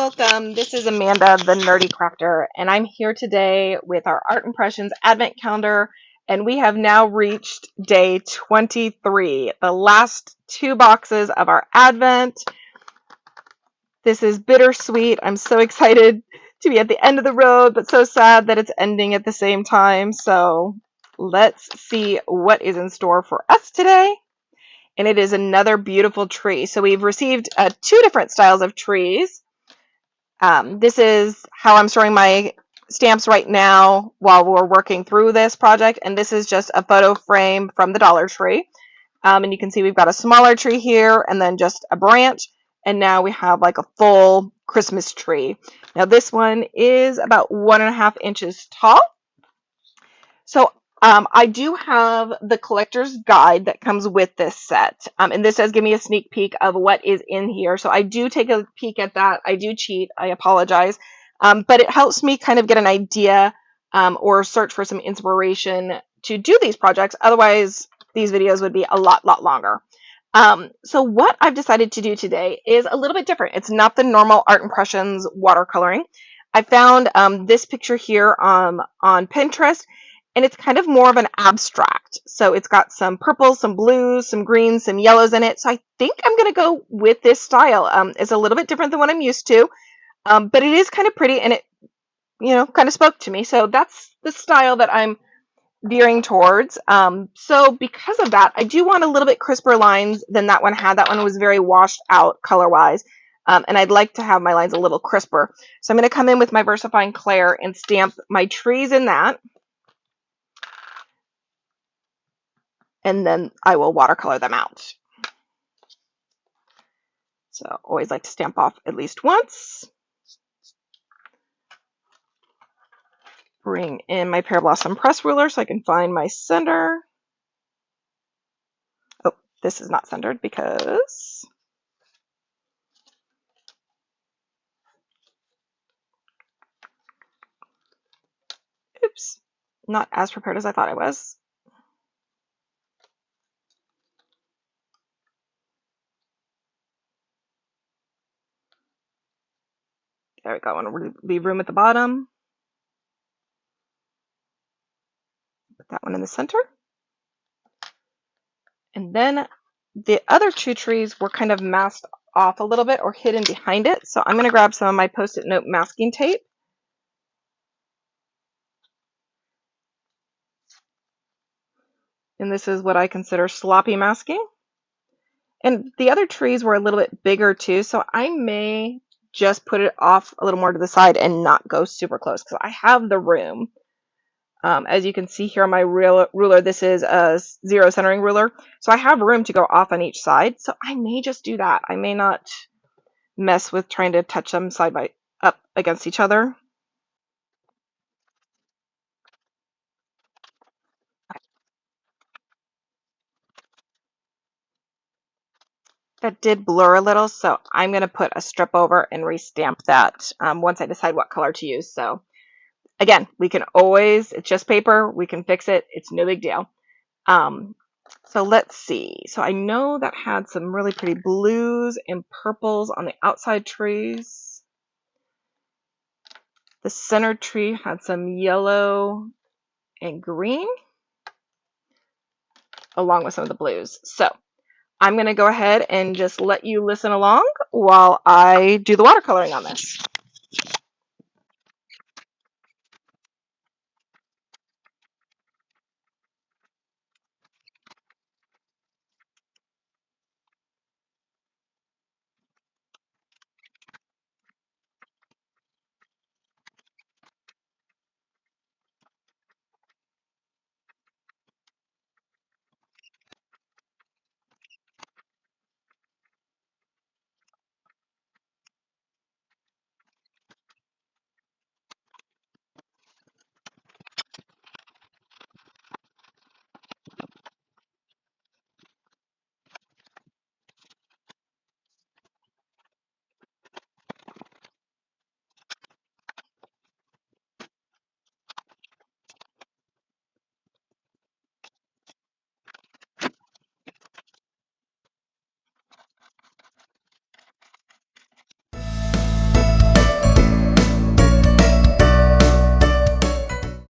welcome. This is Amanda, the Nerdy Krafter, and I'm here today with our Art Impressions Advent Calendar, and we have now reached day 23, the last 2 boxes of our Advent. This is bittersweet. I'm so excited to be at the end of the road, but so sad that it's ending at the same time. So let's see what is in store for us today. And it is another beautiful tree. So we've received 2 different styles of trees. This is how I'm storing my stamps right now while we're working through this project, and this is just a photo frame from the Dollar Tree. And you can see we've got a smaller tree here and then just a branch, and now we have like a full Christmas tree. Now this one is about 1.5 inches tall. So I do have the collector's guide that comes with this set, and this does give me a sneak peek of what is in here. So I do take a peek at that. I do cheat. I apologize. But it helps me kind of get an idea or search for some inspiration to do these projects. Otherwise, these videos would be a lot longer. So what I've decided to do today is a little bit different. It's not the normal Art Impressions watercoloring. I found this picture here on Pinterest, and it's kind of more of an abstract. So it's got some purples, some blues, some greens, some yellows in it. So I think I'm going to go with this style. It's a little bit different than what I'm used to, but it is kind of pretty, and it, kind of spoke to me. So that's the style that I'm veering towards. So because of that, I do want a little bit crisper lines than that one had. That one was very washed out color-wise, and I'd like to have my lines a little crisper. So I'm going to come in with my VersaFine Clair and stamp my trees in that. And then I will watercolor them out. So always like to stamp off at least once. Bring in my Pear Blossom press ruler so I can find my center. Oh, this is not centered because oops, not as prepared as I thought I was. There we go. I want to leave room at the bottom. Put that one in the center. And then the other 2 trees were kind of masked off a little bit or hidden behind it. So I'm going to grab some of my Post-it note masking tape. And this is what I consider sloppy masking. And the other trees were a little bit bigger too, so I may just put it off a little more to the side and not go super close because I have the room. As you can see here on my ruler, this is a 0 centering ruler, so I have room to go off on each side. So I may just do that. I may not mess with trying to touch them up against each other. That did blur a little, so I'm going to put a strip over and restamp that once I decide what color to use. So again, we can always, it's just paper, we can fix it, it's no big deal. So let's see. So I know that had some really pretty blues and purples on the outside trees. The center tree had some yellow and green, along with some of the blues. So I'm going to go ahead and just let you listen along while I do the watercoloring on this.